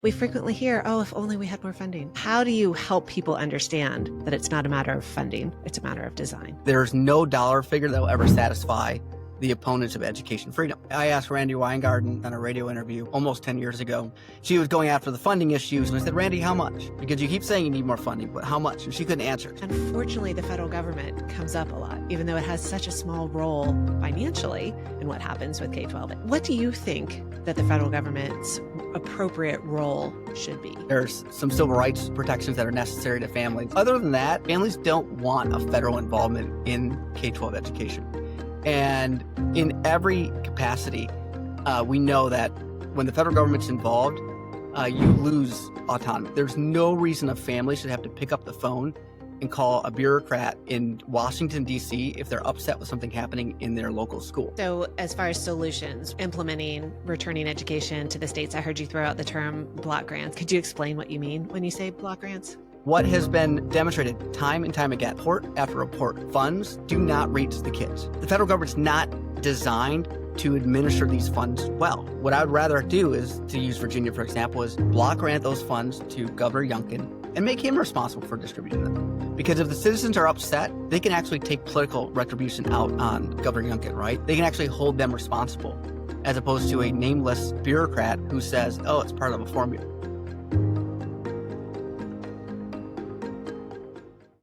We frequently hear, oh, if only we had more funding. How do you help people understand that it's not a matter of funding, it's a matter of design? There's no dollar figure that will ever satisfy the opponents of education freedom. I asked Randy Weingarten on a radio interview almost 10 years ago. She was going after the funding issues, and I said, Randy, how much? Because you keep saying you need more funding, but how much? And she couldn't answer. Unfortunately, the federal government comes up a lot, even though it has such a small role financially in what happens with K-12. What do you think that the federal government's appropriate role should be? There's some civil rights protections that are necessary to families. Other than that, families don't want a federal involvement in K-12 education. And in every capacity, we know that when the federal government's involved, you lose autonomy. There's no reason a family should have to pick up the phone and call a bureaucrat in Washington, D.C. if they're upset with something happening in their local school. So as far as solutions, implementing returning education to the states, I heard you throw out the term block grants. Could you explain what you mean when you say block grants? What has been demonstrated time and time again, report after report, funds do not reach the kids. The federal government's not designed to administer these funds well. What I would rather do is, to use Virginia for example, is block grant those funds to Governor Youngkin and make him responsible for distributing them. Because if the citizens are upset, they can actually take political retribution out on Governor Youngkin, right? They can actually hold them responsible, as opposed to a nameless bureaucrat who says, oh, it's part of a formula.